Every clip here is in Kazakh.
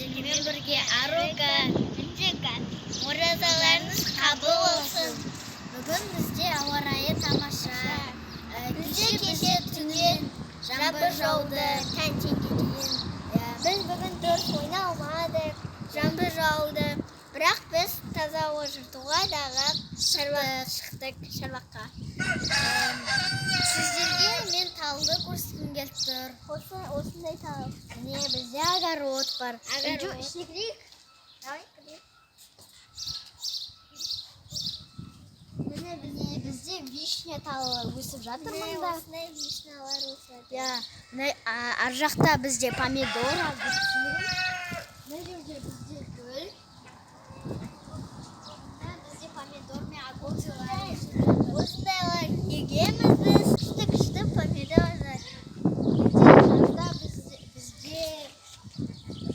Seninle birge Aruka, Injeka, Murazalarınız kabul olsun. Bugün bizde hava rayı tamaşa. Kişi tünün жаңбыр жауды, тәнтен кетейін. Біз бүгін дұрыс ойнамадық, жаңбыр жауды. Бірақ біз таза ауа жыртуға дағы шықтық шаруаққа. Сіздерге мен талды көрсеткім келіп тұр. Осындай тал. Міне бізде огород бар. Ішіне кірейік. Міне бізде вишня талы өсіп жатыр мұнда. Осындай вишнялар өсіп. Ар жақта бізде помидор. Мына жерде бізде гүл. Бізде помидор мен огурцылар. Осындайлар егеміз біз. Күшті помидорлар. Бізде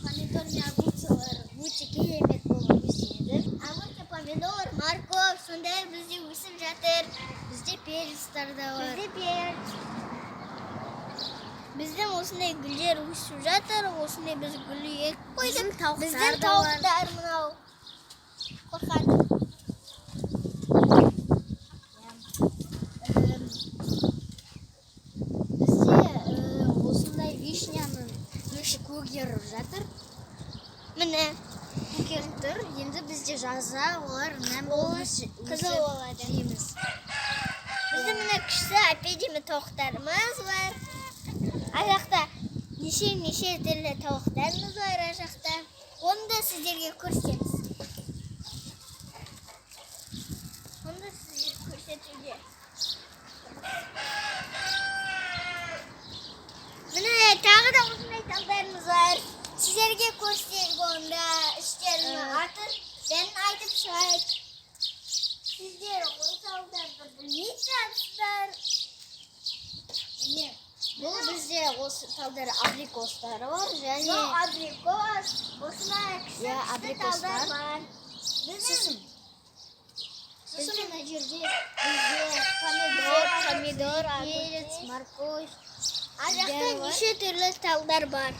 помидор мен огурцылар өте керемет болып өседі. Огурцы, помидор, морковь, сондай бізде өсіп жатыр. Бізде перецтер де бар. Бізде перец. Біздің осындай гүлдер өсіп жатыр. Осындай біз гүл егіп қойдық. Біздің тауықтар мынау. Қорқады. Бізде осындай вишняның өші көгеріп жатыр. Міне. Көгеріп тұр. Енді бізде жаза олар мән болып қызыл болады. Біздің міне күшті апедемі тауықтарымыз бар. Ар жақта неше түрлі тауықтарымыз бар ар жақта. Оны да сіздерге көрсетеміз. Міне тағы да осындай талдарымыз бар. Сіздерге көрсетейік онда іштерін атын бәрін айтып шығайық. Сіздер ол талдарды білмейсіздер. Бұл бізде осы талдар абрикостары бар. Абрикос. Осындай кіші талдар бар. Сосын мына жерде бізде помидор, перец, морковь. Ар жақта неше түрлі талдар бар.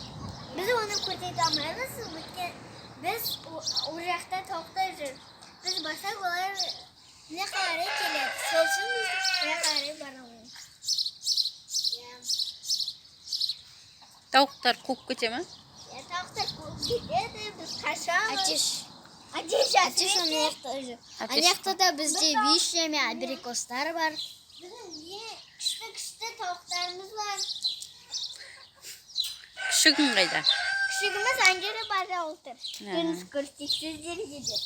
Біз оны көрсете алмаймыз, өйткені біз ол жақта тауықтар жүр. Біз барсақ олар не қарай келеді. Сол үшін біз не қарай барамыз. Тауықтар қуып кете ме? Тауықтар қуып кетеді, біз қашамыз. Атеш ана жақта да бізде вишня мен абрикостар бар. Біздің күшті тауықтарымыз бар. Күшігің қайда? Күшігіміз аңгері бара отыр. Көрініс көрсетейік сіздерге де.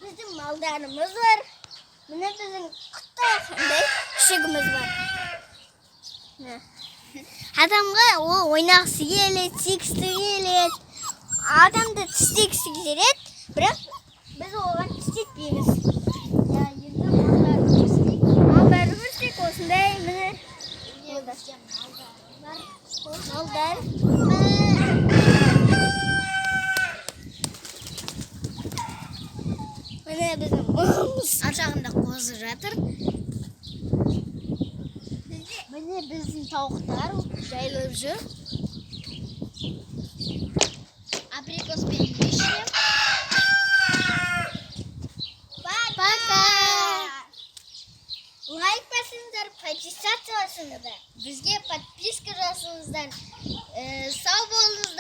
Біздің малдарымыз бар. Міне біздің құттақындай күшігіміз бар. Адамға ол ойнағысы келеді, сүйгісі келеді. Адамды тістегісі келеді, бірақ біз оған тістетпейміз. Енді малдарды көрсек осындай міне. Малдар. Міне біздің малымыз ар жағында қозы жатыр. Міне біздің тауықтар жайылып жүр. Абрикос пен вишня. Пока. Лайк басыңыздар, подписаться басыңыздар. Бізге подписка жасаңыздар. Сау болыңыздар.